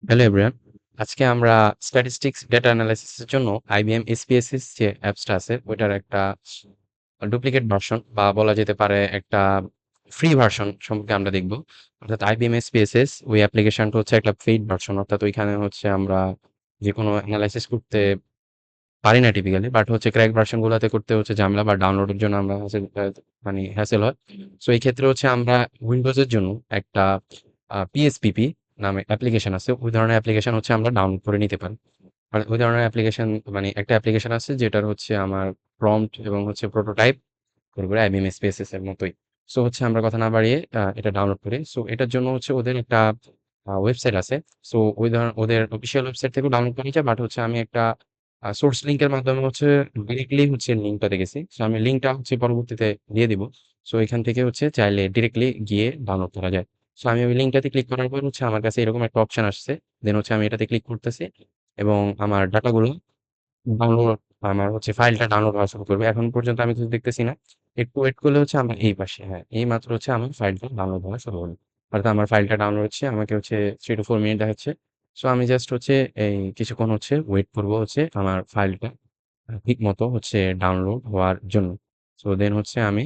Hello everyone. আজকে আমরা statistics data analysis এর জন্য IBM SPSS যে অ্যাপসটা আছে ওইটার একটা ডুপ্লিকেট ভার্সন বা বলা যেতে পারে একটা ফ্রি ভার্সন সম্পর্কে আমরা দেখব। অর্থাৎ IBM SPSS ওই অ্যাপ্লিকেশনটা হচ্ছে একটা পেইড ভার্সন। অর্থাৎ ওইখানে হচ্ছে আমরা যেকোনো এনালাইসিস করতে পারি না টিপিক্যালি। বাট হচ্ছে ক্র্যাক ভার্সন গুলাতে করতে হচ্ছে ঝামেলা বা ডাউনলোডের জন্য আমরা মানে হ্যাসেল হয়। সো এই ক্ষেত্রে হচ্ছে আমরা উইন্ডোজের জন্য একটা PSPP নামে অ্যাপ্লিকেশন আছে। ওই ধরনের অ্যাপ্লিকেশন হচ্ছে আমরা ডাউনলোড করে নিতে পারি। আর ওই ধরনের অ্যাপ্লিকেশন মানে একটা অ্যাপ্লিকেশন আছে যেটার হচ্ছে আমার প্রম্পট এবং হচ্ছে প্রোটোটাইপ পুরোপুরি IBM স্পেসেস এর মতোই। সো হচ্ছে আমরা কথা না বাড়িয়ে এটা ডাউনলোড করি। সো এটার জন্য হচ্ছে ওদের একটা ওয়েবসাইট আছে। সো ওদের অফিসিয়াল ওয়েবসাইট থেকেও ডাউনলোড করা যায়। বাট হচ্ছে আমি একটা সোর্স লিংকের মাধ্যমে হচ্ছে ডিরেক্টলি হচ্ছে লিংকটা দেখেছি। সো আমি লিংকটা হচ্ছে পরবর্তীতে দিয়ে দিব। সো এখান থেকে হচ্ছে চাইলে ডিরেক্টলি গিয়ে ডাউনলোড করা যায়। সো আমি ওই লিংকটাতে ক্লিক করার পর হচ্ছে আমার কাছে এরকম একটা অপশন আসছে। দেন হচ্ছে আমি এটাতে ক্লিক করতেছি এবং আমার ডাটাগুলো ডাউনলোড আমার হচ্ছে ফাইলটা ডাউনলোড হওয়া শুরু করবে। এখন পর্যন্ত আমি কিছু দেখতেছি না। একটু ওয়েট করলে হচ্ছে আমার এই পাশে হ্যাঁ, এইমাত্র হচ্ছে আমার ফাইলটা ডাউনলোড হওয়া শুরু হলো। অর্থাৎ আমার ফাইলটা ডাউনলোড হচ্ছে। আমাকে হচ্ছে 3 to 4 মিনিট দেখাচ্ছে। সো আমি জাস্ট হচ্ছে এই কিছুক্ষণ হচ্ছে ওয়েট করব হচ্ছে আমার ফাইলটা ঠিকমতো হচ্ছে ডাউনলোড হওয়ার জন্য। সো দেন হচ্ছে আমি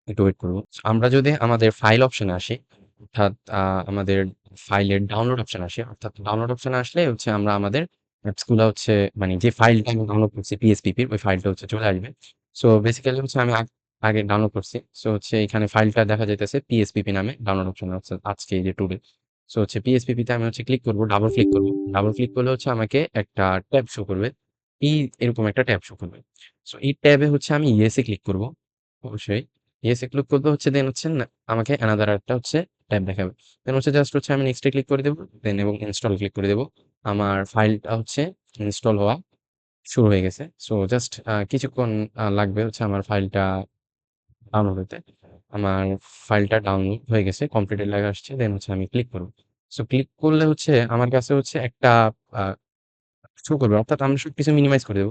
একটু ওয়েট করব। আমরা যদি আমাদের ফাইল অপশনে আসি, অর্থাৎ আমাদের ফাইলের ডাউনলোড অপশন আসে। অর্থাৎ ডাউনলোড অপশনে আসলে হচ্ছে আমরা আমাদের অ্যাপস গুলা হচ্ছে মানে যে ফাইলটা আমি ডাউনলোড করছি PSPP-র ওই ফাইলটা হচ্ছে চলে আসবে। সো বেসিক্যালি হচ্ছে আমি আগে ডাউনলোড করছি। সো হচ্ছে এখানে ফাইলটা দেখা যাইতেছে PSPP নামে ডাউনলোড অপশন হচ্ছে আজকে এই যে টুডে। সো হচ্ছে PSPP তে আমি হচ্ছে ক্লিক করব, ডাবল ক্লিক করব। ডাবল ক্লিক করলে হচ্ছে আমাকে একটা ট্যাব শো করবে। এরকম একটা ট্যাব শো করবে। সো এই ট্যাবে হচ্ছে আমি ইয়েস এ ক্লিক করব। অবশ্যই। ইয়েস এ ক্লিক করলে হচ্ছে দেন হচ্ছে না আমাকে অ্যানাদার একটা হচ্ছে ট্যাব দেখাবে। দেন হচ্ছে জাস্ট হচ্ছে আমি নেক্সট এ ক্লিক করে দেব। দেন এবং ইনস্টল ক্লিক করে দেব। আমার ফাইলটা হচ্ছে ইনস্টল হওয়া শুরু হয়ে গেছে। সো জাস্ট কিছুক্ষণ লাগবে হচ্ছে আমার ফাইলটা ডাউনলোড হতে। আমার ফাইলটা ডাউনলোড হয়ে গেছে। কমপ্লিটেড লেখা আসছে। দেন হচ্ছে আমি ক্লিক করব। সো ক্লিক করলে হচ্ছে আমার কাছে হচ্ছে একটা আ শো করবে। অর্থাৎ আমরা সবকিছু মিনিমাইজ করে দেব।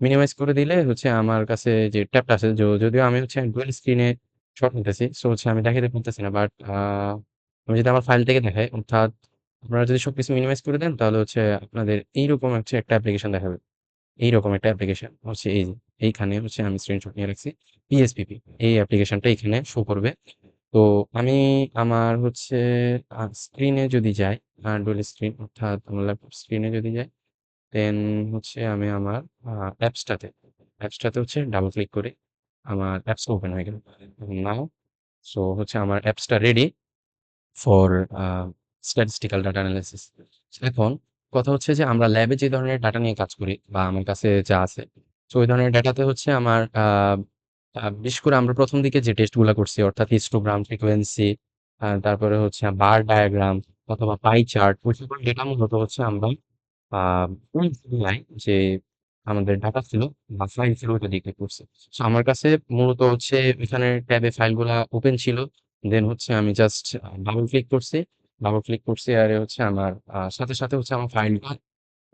মিনিমাইজ করে দিলে হচ্ছে আমার কাছে যে ট্যাবটা আছে যদিও আমি হচ্ছে ডুয়াল স্ক্রিনে শট নিতেছি। সো হচ্ছে আমি দেখাইতে পারতেছি না। বাট আমি যদি আমার ফাইল থেকে দেখাই অর্থাৎ আপনারা যদি সবকিছু মিনিমাইজ করে দেন তাহলে হচ্ছে আপনাদের এইরকম হচ্ছে একটা অ্যাপ্লিকেশন দেখাবে। এইরকম একটা অ্যাপ্লিকেশন হচ্ছে এই যে এইখানে হচ্ছে আমি স্ক্রিনশট নিয়ে রাখছি। PSPP এই অ্যাপ্লিকেশনটা এখানে শো করবে। তো আমি আমার হচ্ছে স্ক্রিনে যদি যাই, ডুয়াল স্ক্রিন অর্থাৎ আমার ল্যাপটপ স্ক্রিনে যদি যাই দেন হচ্ছে আমি আমার অ্যাপসটাতে অ্যাপসটাতে হচ্ছে ডাবল ক্লিক করে আমার অ্যাপসটা ওপেন হয়ে গেল। নাও সো হচ্ছে আমার অ্যাপসটা ready for a statistical data analysis. এখন কথা হচ্ছে যে আমরা ল্যাবে যে ধরনের ডাটা নিয়ে কাজ করি বা আমার কাছে যা আছে, সো ওই ধরনের ডাটাতে হচ্ছে আমার বিশেষ করে আমরা ১ম দিকে যে টেস্ট গুলা করছি অর্থাৎ হিস্টোগ্রাম, ফ্রিকোয়েন্সি তারপরে হচ্ছে বার ডায়াগ্রাম অথবা পাই চার্ট ওই সকল ডেটা মূলত হচ্ছে আমরা আ ওই তুলনায় যে আমাদের ডাটা ছিল বা ফাইল ছিল ওইটা দিয়ে ক্লিক করছি। সো আমার কাছে মূলত হচ্ছে এখানে ট্যাবে ফাইলগুলা ওপেন ছিল। দেন হচ্ছে আমি জাস্ট ডাবল ক্লিক করছি। ডাবল ক্লিক করছি আর হচ্ছে আমার সাথে হচ্ছে আমার ফাইলটা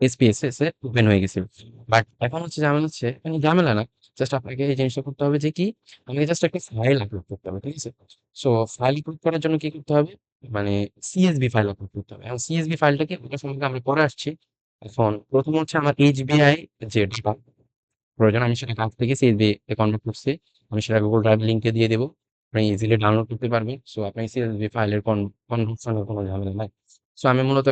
SPSS এ ওপেন হয়ে গেছিল। বাট এখন হচ্ছে ঝামেলা হচ্ছে মানে ঝামেলা না। জাস্ট আপনাকে এই জিনিসটা করতে হবে যে কি আমাকে জাস্ট একটা ফাইল আপলোড করতে হবে। ঠিক আছে? সো ফাইল আপলোড করার জন্য কি করতে হবে? মানে CSV ফাইল আপলোড করতে হবে। এখন CSV ফাইলটা কি ওটা সম্পর্কে আমরা পরে আসছি। এখন ১ম হচ্ছে আমার HBI যে ডাটা প্রয়োজন আমি সেটা কাছ থেকে CSV তে কনভার্ট করছি। আমি সেটা Google Drive লিংকে দিয়ে দেব। আপনি ইজিলি ডাউনলোড করতে পারবেন। সো আপনি CSV ফাইলের কনভার্সন এর কোনো ঝামেলা নাই। সো আমি মূলত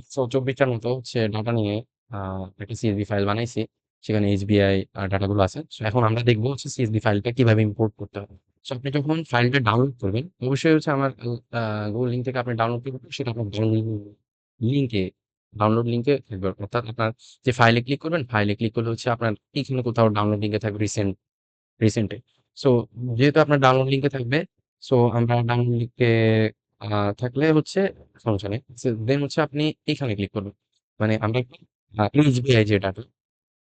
১২৪ টার মতো হচ্ছে ডাটা নিয়ে আ একটা CSV ফাইল বানাইছি। সেখানে HBI ডাটা গুলো আছে। সো এখন আমরা দেখব হচ্ছে CSV ফাইলটা কিভাবে ইম্পোর্ট করতে হয়। সো আপনি যখন ফাইলটা ডাউনলোড করবেন, অবশ্যই হচ্ছে আমার Google লিংক থেকে আপনি ডাউনলোড করবেন সেটা আপনার লিংকে ডাউনলোড লিংকে থাকবে। অর্থাৎ আপনার যে ফাইলে ক্লিক করবেন, ফাইলে ক্লিক করলে হচ্ছে আপনার এখানে কোথাও ডাউনলোড লিংকে থাকবে রিসেন্টে। সো যেহেতু আপনার ডাউনলোড লিংকে থাকবে, সো আমরা ডাউনলোড লিংকে আ থাকলে হচ্ছে সমস্যা নেই। দেন হচ্ছে আপনি এখানে ক্লিক করবেন। মানে আমরা কি HBI যে ডাটা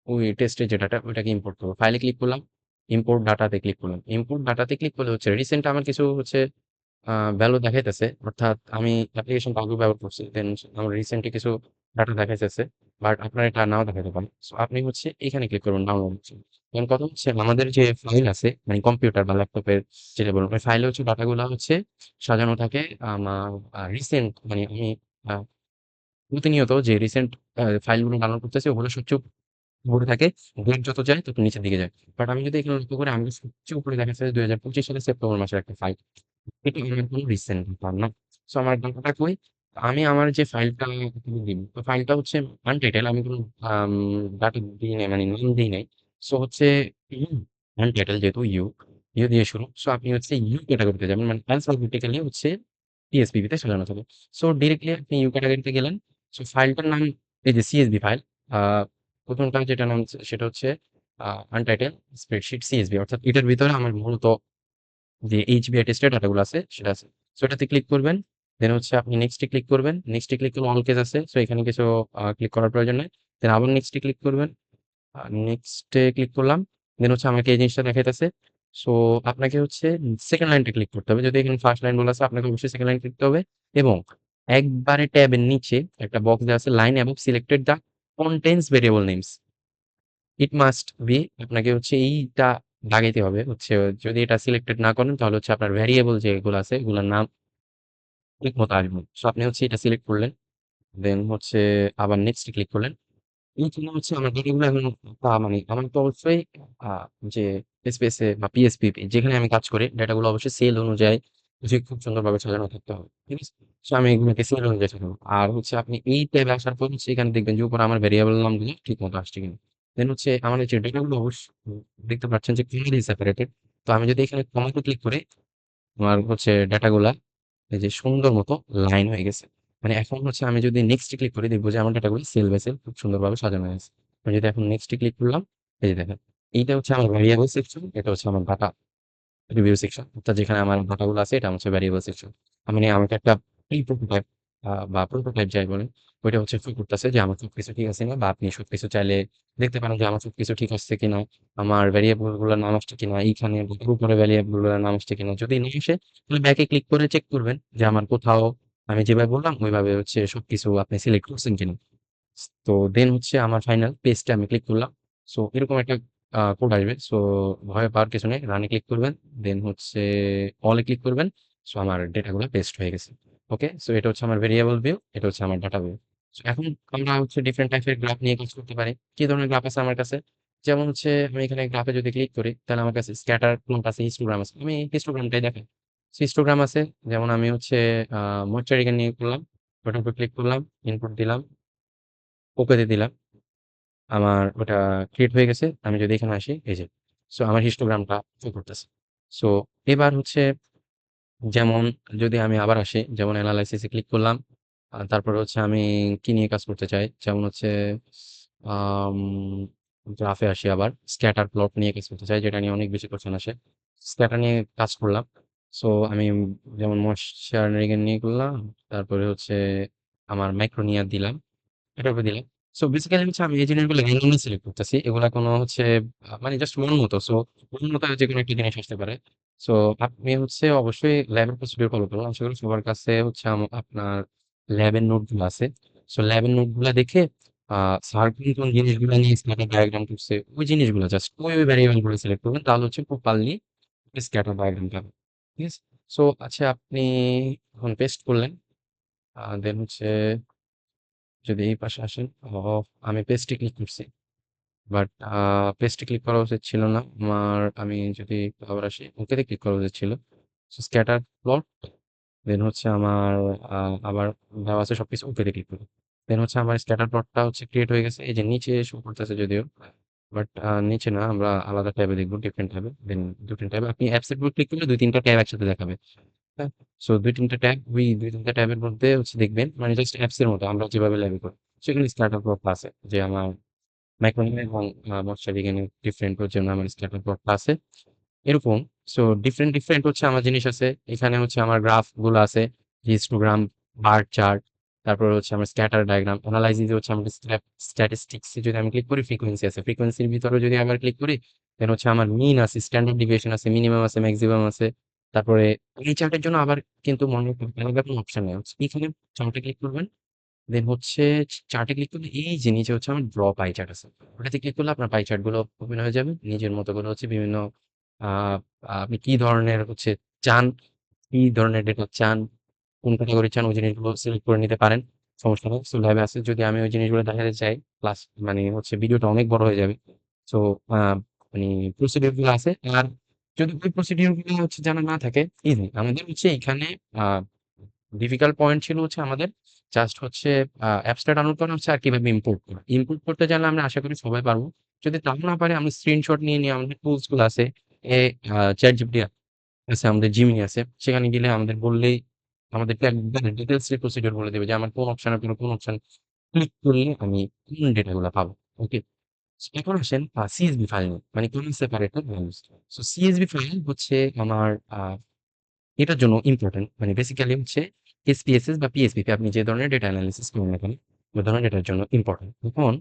ওই টেস্টের যে ডাটা ওইটাকে ইম্পোর্ট করব। ফাইলে ক্লিক করলাম, ইম্পোর্ট ডাটাতে ক্লিক করলাম। ইম্পোর্ট ডাটাতে ক্লিক করলে হচ্ছে রিসেন্ট আমার কিছু হচ্ছে ভ্যালু দেখাইতেছে। অর্থাৎ আমি অ্যাপ্লিকেশন আগে ব্যবহার করছি। দেন আমার রিসেন্টলি কিছু ডাটা দেখাইতেছে। বাট আপনার এটা নাও দেখাইতে পারে। সো আপনি হচ্ছে এখানে ক্লিক করবেন ডাউনলোড অপশন। এখন কথা হচ্ছে আমাদের যে ফাইল আছে মানে কম্পিউটার বা ল্যাপটপের যেটা বলুন, ওই ফাইলে হচ্ছে ডাটাগুলা হচ্ছে সাজানো থাকে আমার রিসেন্ট মানে আমি প্রতিনিয়ত যে রিসেন্ট ফাইলগুলো ডাউনলোড করতেছি ওগুলো সবচেয়ে উপরে থাকে। ডেট যত যায় তত নিচের দিকে যায়। বাট আমি যদি এখানে লক্ষ্য করি আমি সবচেয়ে উপরে দেখা যাচ্ছে ২০২৫ সালের সেপ্টেম্বর মাসের একটা ফাইল। এটা আমার কোনো রিসেন্ট ব্যাপার না। সো আমার ডাটাটা কই? আমি আমার যে ফাইলটা দিব, ওই ফাইলটা হচ্ছে আনটাইটেল। আমি কোনো আম ডাটা দিই নাই, মানে নাম দেই নাই। সো হচ্ছে ইউ আনটাইটেল, যেহেতু ইউ দিয়ে শুরু। সো আপনি হচ্ছে ইউ ক্যাটেগরিতে যাবেন। মানে অ্যালফাবেটিক্যালি হচ্ছে PSPB তে সাজানো থাকে। সো ডিরেক্টলি আপনি ইউ ক্যাটেগরিতে গেলেন। সো ফাইলটার নাম এই যে CSV ফাইল। আ ১ম টা যেটা নাম সেটা হচ্ছে আনটাইটেল স্প্রেডশিট CSV, অর্থাৎ এটার ভিতরে আমার মূলত যে HBI টেস্টের ডাটাগুলো আছে সেটা আছে। সো এটাতে ক্লিক করবেন। দেন হচ্ছে আপনি নেক্সট এ ক্লিক করবেন। নেক্সট এ ক্লিক করলে অল কেস আছে। সো এখানে কিছু ক্লিক করার প্রয়োজন নাই। দেন আবার নেক্সট এ ক্লিক করবেন। নেক্সট এ ক্লিক করলাম। দেন হচ্ছে আমাকে এই জিনিসটা দেখাইতেছে। সো আপনাকে হচ্ছে সেকেন্ড লাইনটা ক্লিক করতে হবে। যদি এখানে ফার্স্ট লাইন বলা আছে আপনাকে অবশ্যই সেকেন্ড লাইন ক্লিক করতে হবে এবং একবারে ট্যাবের নিচে একটা বক্স দেওয়া আছে, line above selected the contains variable names. It must be, আপনাকে হচ্ছে এইটা দাগাইতে হবে হচ্ছে, যদি এটা সিলেক্টেড না করেন তাহলে হচ্ছে আপনার ভেরিয়েবল যেগুলো আছে এগুলোর নাম ঠিক মতো আসবে। সো আপনি হচ্ছে এটা সিলেক্ট করলেন। দেন হচ্ছে আবার নেক্সট ক্লিক করলেন। এইখানে হচ্ছে আমার ডেটাগুলো এখন মানে আমার তো অবশ্যই আ যে স্পেসে বা PSPP যেখানে আমি কাজ করি ডেটাগুলো অবশ্যই সেল অনুযায়ী যে খুব সুন্দরভাবে সাজানো থাকতে হবে। ঠিক আছে? সো আমি এগুলোকে সেল অনুযায়ী সাজাবো। আর হচ্ছে আপনি এই ট্যাবে আসার পর হচ্ছে এখানে দেখবেন যে উপরে আমার ভেরিয়েবল নামগুলো ঠিক মতো আসছে কিনা। দেন হচ্ছে আমাদের যে ডেটাগুলো দেখতে পাচ্ছেন যে ক্লিয়ারলি সেপারেটেড। তো আমি যদি এখানে কমাতে ক্লিক করি আমার হচ্ছে ডেটাগুলা এই যে সুন্দর মতো লাইন হয়ে গেছে। মানে এখন হচ্ছে আমি যদি নেক্সট এ ক্লিক করি দেখব যে আমার ডাটাগুলো সেল বাই সেল খুব সুন্দরভাবে সাজানো হয়েছে। আমি যদি এখন নেক্সট এ ক্লিক করলাম, এই যে দেখেন। এইটা হচ্ছে আমার ভেরিয়েবল সেকশন, এটা হচ্ছে আমার ডাটা রিভিউ সেকশন, অর্থাৎ যেখানে আমার ডাটাগুলো আছে এটা হচ্ছে ভ্যারিয়েবল সেকশন। মানে আমাকে একটা প্রি প্রোটোটাইপ বা প্রোটোটাইপ যাই বলেন, ওইটা হচ্ছে ফিল করতেছে যে আমার সবকিছু ঠিক আছে কিনা, বা আপনি সবকিছু চাইলে দেখতে পারেন যে আমার সবকিছু ঠিক আসছে কিনা, আমার ভেরিয়েবল গুলোর নাম আসছে কিনা, এইখানে বুকের উপরে ভেরিয়েবল গুলোর নাম আসছে কিনা। যদি না আসে তাহলে ব্যাকে ক্লিক করে চেক করবেন যে আমার কোথাও আমি যেভাবে বললাম ওইভাবে হচ্ছে সবকিছু আপনি সিলেক্ট করছেন কিনা। তো দেন হচ্ছে আমার ফাইনাল পেজটা আমি ক্লিক করলাম। সো এরকম একটা কোড আসবে। সো ভয় পাওয়ার কিছু নেই। রান এ ক্লিক করবেন। দেন হচ্ছে অল এ ক্লিক করবেন। সো আমার ডেটাগুলো পেস্ট হয়ে গেছে। ওকে? সো এটা হচ্ছে আমার ভেরিয়েবল ভিউ, এটা হচ্ছে আমার ডাটা ভিউ। সো এখন আমরা হচ্ছে ডিফারেন্ট টাইপের গ্রাফ নিয়ে কাজ করতে পারি। কি ধরনের গ্রাফ আছে আমার কাছে? যেমন হচ্ছে আমি এখানে গ্রাফে যদি ক্লিক করি তাহলে আমার কাছে স্ক্যাটার প্লট আছে, হিস্টোগ্রাম আছে। আমি হিস্টোগ্রামটাই দেখাই। সো হিস্টোগ্রাম আছে, যেমন আমি হচ্ছে আ ময়েশ্চারাইজার নিয়ে করলাম। ওটার উপর ক্লিক করলাম, ইনপুট দিলাম, ওকে দিয়ে দিলাম। আমার ওটা ক্রিয়েট হয়ে গেছে। আমি যদি এখানে আসি, এই যে। সো আমার হিস্টোগ্রামটা শো করতেছে। সো এবার হচ্ছে যেমন যদি আমি আবার আসি, যেমন এনালাইসিস এ ক্লিক করলাম। তারপরে হচ্ছে আমি কি নিয়ে কাজ করতে চাই? যেমন হচ্ছে আম গ্রাফে আসি আবার। স্ক্যাটার প্লট নিয়ে কাজ করতে চাই, যেটা নিয়ে অনেক বেশি কোয়েশ্চেন আসে। স্ক্যাটার নিয়ে কাজ করলাম। সো আমি যেমন ময়েশ্চারাইজিং নিয়ে করলাম। তারপরে হচ্ছে আমার মাইক্রোনিয়া দিলাম। এটার উপর দিলাম। সো বেসিক্যালি হচ্ছে আমি এই জিনিসগুলো randomly সিলেক্ট করতেছি। এগুলা কোনো হচ্ছে মানে জাস্ট মন মতো। সো মন মতো যেকোনো একটা জিনিস আসতে পারে। সো আপনি হচ্ছে অবশ্যই ল্যাবের প্রসিডিউর ফলো করুন। আশা করি সবার কাছে হচ্ছে আপনার ল্যাবের নোটগুলো আছে। সো ল্যাবের নোটগুলা দেখে আ স্যার কোন জিনিসগুলা নিয়ে স্ক্যাটার ডায়াগ্রাম করছে, ওই জিনিসগুলো জাস্ট ওই ভ্যারিয়েবল গুলো সিলেক্ট করবেন। তাহলে হচ্ছে প্রপারলি স্ক্যাটার ডায়াগ্রাম পাবেন। ঠিক আছে? সো আচ্ছা আপনি এখন পেস্ট করলেন। দেন হচ্ছে যদি এই পাশে আসেন, আমি পেস্টে ক্লিক করছি। বাট পেস্টে ক্লিক করা উচিত ছিল না। আমি যদি আবার আসি, ওকেতে ক্লিক করা উচিত ছিল। সো স্ক্যাটার প্লট, দেন হচ্ছে আমার আ আবার দেওয়া আছে সবকিছু, ওকেতে ক্লিক করব। দেন হচ্ছে আমার স্ক্যাটার প্লটটা হচ্ছে ক্রিয়েট হয়ে গেছে। এই যে নিচে শো করতেছে যদিও। বাট নিচে না, আমরা আলাদা ট্যাবে দেখব, ডিফারেন্ট ট্যাবে। দেন ডিফারেন্ট ট্যাবে আপনি অ্যাপস এর উপর ক্লিক করলে ২-৩ টা ট্যাব একসাথে দেখাবে। হ্যাঁ? সো ২-৩ টা ট্যাব, ওই ২-৩ টা ট্যাবের মধ্যে হচ্ছে দেখবেন মানে জাস্ট অ্যাপস এর মতো আমরা যেভাবে লেভেল করি। সেখানে স্টার্টার প্লট আছে যে আমার মাইক্রোনিম এবং মশারি ডিফারেন্ট ওর জন্য আমার স্টার্টার প্লটটা আছে। এরকম সো ডিফারেন্ট হচ্ছে আমার জিনিস আছে। এখানে হচ্ছে আমার গ্রাফ গুলো আছে। হিস্টোগ্রাম, বার চার্ট, তারপরে হচ্ছে আমার স্ক্যাটার ডায়াগ্রাম, এনালাইসিস হচ্ছে আমাদের স্ট্যাটিস্টিকস এ যদি আমি ক্লিক করি ফ্রিকোয়েন্সি আছে। ফ্রিকোয়েন্সির ভিতরে যদি আবার ক্লিক করি দেন হচ্ছে আমার মিন আছে, স্ট্যান্ডার্ড ডিভিয়েশন আছে, মিনিমাম আছে, ম্যাক্সিমাম আছে। তারপরে এই চার্টের জন্য আবার কিন্তু মনে রাখবেন আলাদা কোনো অপশন নেই। এখানে চার্টে ক্লিক করবেন। দেন হচ্ছে চার্টে ক্লিক করলে এই যে নিচে হচ্ছে আমার ড্র পাই চার্ট আছে। ওটাতে ক্লিক করলে আপনার পাই চার্ট গুলো ওপেন হয়ে যাবে। নিজের মতো করে হচ্ছে বিভিন্ন আ আপনি কি ধরনের হচ্ছে চান, কি ধরনের ডেটা চান, কোন ক্যাটেগরি চান ওই জিনিসগুলো সিলেক্ট করে নিতে পারেন। সমস্যা নেই। সো ল্যাবে আছে। যদি আমি ওই জিনিসগুলো দেখাতে চাই, প্লাস মানে হচ্ছে ভিডিওটা অনেক বড় হয়ে যাবে। সো আ মানে প্রসিডিউর গুলো আছে। আর যদি ওই প্রসিডিউর গুলো হচ্ছে জানা না থাকে, ইজি। আমাদের হচ্ছে এখানে আ ডিফিকাল্ট পয়েন্ট ছিল হচ্ছে আমাদের জাস্ট হচ্ছে অ্যাপসটা ডাউনলোড করা হচ্ছে আর কিভাবে ইম্পোর্ট করা। ইম্পোর্ট করতে জানলে আমরা আশা করি সবাই পারবো। যদি তাও না পারি আমরা স্ক্রিনশট নিয়ে আমাদের টুলস গুলো আছে। এ ChatGPT আছে, আমাদের Gemini আছে। সেখানে গেলে আমাদের বললেই আমাদেরকে একদম ডিটেইলস এর প্রসিডিউর বলে দেবে যে আমার কোন অপশনের পরে কোন অপশন ক্লিক করলে আমি কোন ডেটা গুলা পাবো। ওকে? এখন আসেন CSV ফাইল নিয়ে। মানে command separator values. So CSV file হচ্ছে আমার আ এটার জন্য ইম্পোর্টেন্ট। মানে বেসিক্যালি হচ্ছে SPSS বা PSP তে আপনি যে ধরনের ডেটা এনালাইসিস করেন না কেন, ওই ধরনের ডেটার জন্য ইম্পোর্টেন্ট। এখন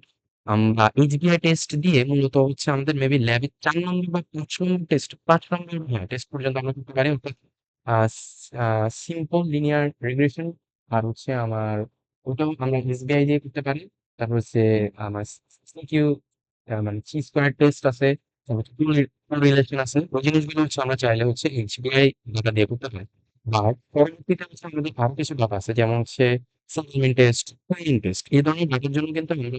আমরা HBI টেস্ট দিয়ে মূলত হচ্ছে আমাদের মেবি ল্যাবে ৪ নম্বর বা ৫ নম্বর টেস্ট, ৫ নম্বর হ্যাঁ, টেস্ট পর্যন্ত আমরা করতে পারি। অর্থাৎ আ সিম্পল লিনিয়ার রিগ্রেশন আর হচ্ছে আমার ওটাও আমরা SBI দিয়ে করতে পারি। তারপর হচ্ছে আমার CQ মানে চি স্কয়ার টেস্ট আছে। তারপর কোরিলেশন আছে। ওই জিনিসগুলো হচ্ছে আমরা চাইলে হচ্ছে HBI ডাটা দিয়ে করতে পারি। বাট পরবর্তীতে হচ্ছে আমাদের আরো কিছু ডাটা আছে, যেমন হচ্ছে সেগমেন্ট টেস্ট, কুইন টেস্ট এই ধরনের ডাটার জন্য কিন্তু আমরা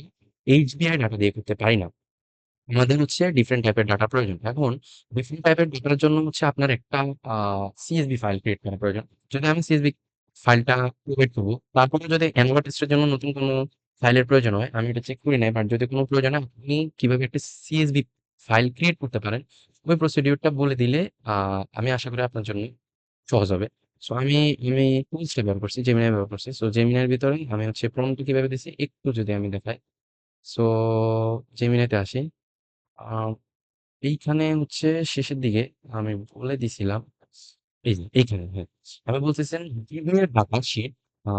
HBI ডাটা দিয়ে করতে পারি না। আমাদের হচ্ছে ডিফারেন্ট টাইপের ডাটা প্রয়োজন। এখন ডিফারেন্ট টাইপের ডাটার জন্য হচ্ছে আপনার একটা আ CSV ফাইল ক্রিয়েট করা প্রয়োজন। যদি আমি CSV ফাইলটা প্রোভাইড করব, তারপরে যদি ANOVA টেস্টের জন্য নতুন কোনো ফাইলের প্রয়োজন হয়, আমি এটা চেক করি নাই। বাট যদি কোনো প্রয়োজন হয়, আপনি কিভাবে একটা CSV ফাইল ক্রিয়েট করতে পারেন, ওই প্রসিডিউরটা বলে দিলে আ আমি আশা করি আপনার জন্য সহজ হবে। সো আমি টুলসটা ব্যবহার করছি, Gemini ব্যবহার করছি। সো Gemini এর ভিতরে আমি হচ্ছে প্রম্পট কিভাবে দিছি একটু যদি আমি দেখাই। সো Gemini তে আসি। আ এইখানে হচ্ছে শেষের দিকে আমি বলে দিছিলাম, এই যে এইখানে, হ্যাঁ। আমি বলতেছেন give me a data sheet a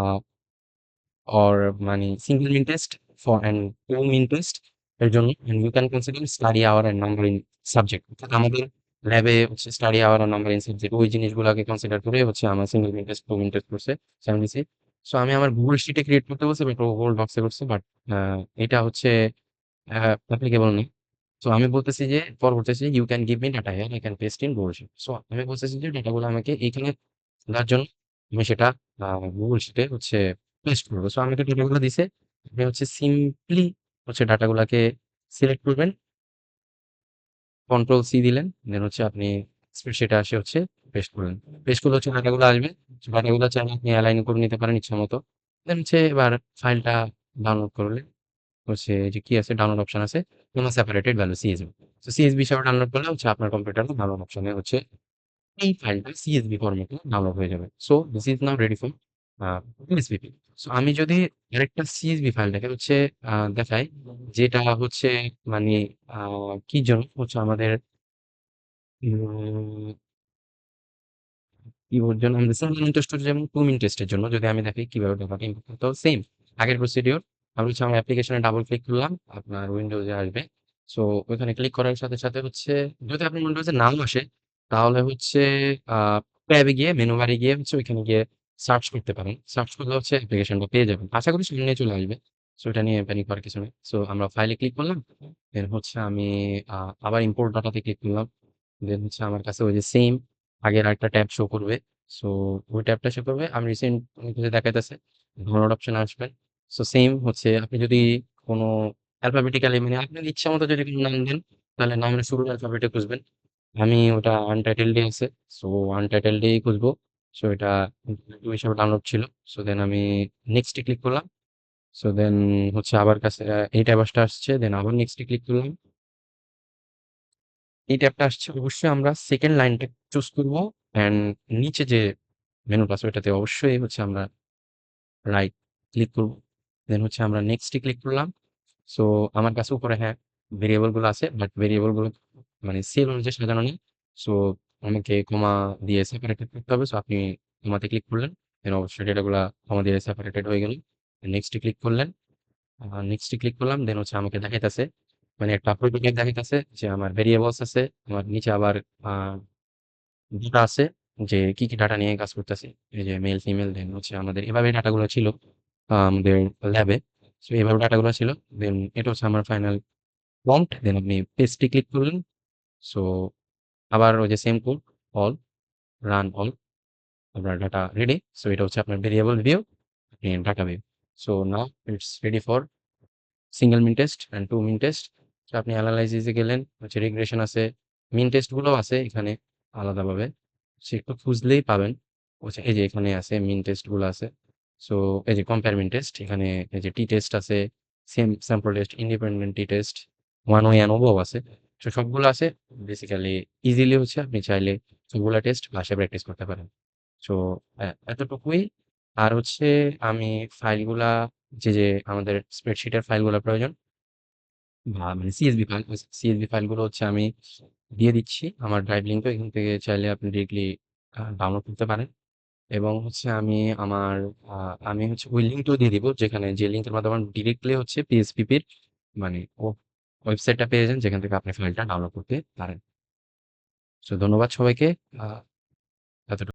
or মানে single mean test for and two mean test এর জন্য and you can consider study hour and number in subject। অর্থাৎ আমাদের ল্যাবে হচ্ছে স্টাডি আওয়ার আর নাম্বার ইন সাবজেক্ট ওই জিনিসগুলোকে কনসিডার করে হচ্ছে আমার single mean test, two mean test করছে 76। সো আমি আমার গুগল শিটে ক্রিয়েট করতে বলছি বাট ও গুগল ডক্সে করছে। বাট এটা হচ্ছে অ্যাপ্লিকেবল না। সো আমি বলতেছি যে পরবর্তীতে you can give me data here I can paste in Google sheet. So আমি বলতেছি যে ডাটাগুলো আমাকে এইখানে দেওয়ার জন্য আমি সেটা গুগল শিটে হচ্ছে পেস্ট করবো। সো আমাকে ডাটাগুলো দিছে। আপনি হচ্ছে সিম্পলি হচ্ছে ডাটাগুলাকে সিলেক্ট করবেন, কন্ট্রোল সি দিলেন, দেন হচ্ছে আপনি স্প্রেডশিটে আসে হচ্ছে পেস্ট করলেন। পেস্ট করলে হচ্ছে ডাটাগুলো আসবে। ডাটাগুলো চাইলে আপনি অ্যালাইন করে নিতে পারেন ইচ্ছা মতো। দেন হচ্ছে এবার ফাইলটা ডাউনলোড করলে হচ্ছে যে কি আছে ডাউনলোড অপশন আছে, কোনো সেপারেটেড ভ্যালু CSV। তো CSV হিসাবে ডাউনলোড করলে হচ্ছে আপনার কম্পিউটারে ডাউনলোড অপশনে হচ্ছে এই ফাইলটা CSV ফরম্যাটে ডাউনলোড হয়ে যাবে। So this is now ready for PSVP। So আমি যদি আরেকটা CSV ফাইলটাকে হচ্ছে দেখাই, যেটা হচ্ছে মানে কি জন্য হচ্ছে আমাদের উম কিবোর্ড জন্য আমাদের সিঙ্গল ইন্টারেস্ট যেমন 2 মিনিট টেস্টের জন্য যদি আমি দেখাই কিভাবে ঢোকাতে ইম্পোর্ট করতে হবে, সেম আগের প্রসিডিওর। আমি হচ্ছে আমার অ্যাপ্লিকেশনে ডাবল ক্লিক করলাম, আপনার উইন্ডোজে আসবে। সো ওইখানে ক্লিক করার সাথে হচ্ছে যদি আপনার উইন্ডোজে নাও আসে, তাহলে হচ্ছে আ ট্যাবে গিয়ে মেনু বারে গিয়ে হচ্ছে ওইখানে গিয়ে সার্চ করতে পারেন। সার্চ করলে হচ্ছে অ্যাপ্লিকেশনটা পেয়ে যাবেন। আশা করি সামনে চলে আসবে। সো এটা নিয়ে প্যানিক করার কিছু নেই। সো আমরা ফাইলে ক্লিক করলাম। দেন হচ্ছে আমি আ আবার ইম্পোর্ট ডাটাতে ক্লিক করলাম। দেন হচ্ছে আমার কাছে ওই যে সেইম আগের আরেকটা ট্যাব শো করবে। সো ওই ট্যাবটা শো করবে। আমি রিসেন্ট কিছু দেখাইতেছে। ডাউনলোড অপশন আসবে। সো সেইম হচ্ছে আপনি যদি কোনো অ্যালফাবেটিক্যালি মানে আপনার ইচ্ছামত যদি কোনো নাম দেন, তাহলে নামের শুরুর অ্যালফাবেটে খুঁজবেন। আমি ওটা আনটাইটেলড এ আছে। সো আনটাইটেলড এই খুঁজবো। সো এটা হিসাবে ডাউনলোড ছিল। সো দেন আমি নেক্সট এ ক্লিক করলাম। সো দেন হচ্ছে আবার কাছে এই ট্যাব আসছে। দেন আবার নেক্সট এ ক্লিক করলাম। এই ট্যাবটা আসছে, অবশ্যই আমরা সেকেন্ড লাইনটা চুজ করব অ্যান্ড নিচে যে মেনুটা আছে ওইটাতে অবশ্যই হচ্ছে আমরা রাইট ক্লিক করব। দেন হচ্ছে আমরা নেক্সট এ ক্লিক করলাম। সো আমার কাছে উপরে হ্যাঁ, ভেরিয়েবল গুলো আছে বাট ভেরিয়েবল গুলো মানে সেল অনুযায়ী সাজানো নেই। সো আমাকে কমা দিয়ে সেপারেটেড করতে হবে। সো আপনি কমাতে ক্লিক করলেন। দেন অবশ্যই ডেটাগুলা কমা দিয়ে সেপারেটেড হয়ে গেল। নেক্সট এ ক্লিক করলেন। নেক্সট এ ক্লিক করলাম। দেন হচ্ছে আমাকে দেখাইতেছে মানে একটা প্রোটোটাইপ দেখাইতেছে যে আমার ভেরিয়েবলস আছে। আমার নিচে আবার আ ডাটা আছে যে কি ডাটা নিয়ে কাজ করতেছি। এই যে মেল, ফিমেল দেন হচ্ছে আমাদের এভাবে ডাটাগুলো ছিল আমাদের ল্যাবে। সো এভাবে ডাটাগুলো ছিল। দেন এটা হচ্ছে আমার ফাইনাল প্রম্পট। দেন আপনি পেস্টে ক্লিক করলেন। সো আবার ওই যে same code all, run all. আপনার ডাটা রেডি। সো এটা হচ্ছে আপনার ভেরিয়েবল ভিউ, আপনি data view. So now it's ready for single mean test and two mean test. তো আপনি অ্যানালাইসিসে গেলেন, হচ্ছে রিগ্রেশন আছে, মিন টেস্ট গুলো আছে এখানে আলাদাভাবে, সে একটু খুঁজলেই পাবেন। হচ্ছে এই যে এখানে আছে মিন টেস্ট গুলো আছে। সো এই যে কম্পেয়ার মিন টেস্ট, এখানে এই যে টি টেস্ট আছে, সেম স্যাম্পল টেস্ট, ইন্ডিপেন্ডেন্ট টি টেস্ট, ওয়ান ওয়ে অ্যানোভাও আছে। তো সবগুলো আছে। বেসিক্যালি ইজিলি হচ্ছে আপনি চাইলে সবগুলা টেস্ট বাসায় প্র্যাকটিস করতে পারেন। সো এতটুকুই। আর হচ্ছে আমি ফাইলগুলা, যে আমাদের স্প্রেডশিটের ফাইলগুলা প্রয়োজন, মানে সিএসভি ফাইলগুলো হচ্ছে আমি দিয়ে দিচ্ছি আমার ড্রাইভ লিঙ্কে। এখান থেকে চাইলে আপনি ডিরেক্টলি ডাউনলোড করতে পারেন। এবং হচ্ছে আমি হচ্ছে ওই লিঙ্কটাও দিয়ে দিব, যেখানে যে লিঙ্কের মাধ্যমে ডিরেক্টলি হচ্ছে পিএসপিপির মানে ও ওয়েবসাইটটা পেয়ে যান, যেখান থেকে আপনি ফাইলটা ডাউনলোড করতে পারেন। সো ধন্যবাদ সবাইকে। আহ, এতটুকু।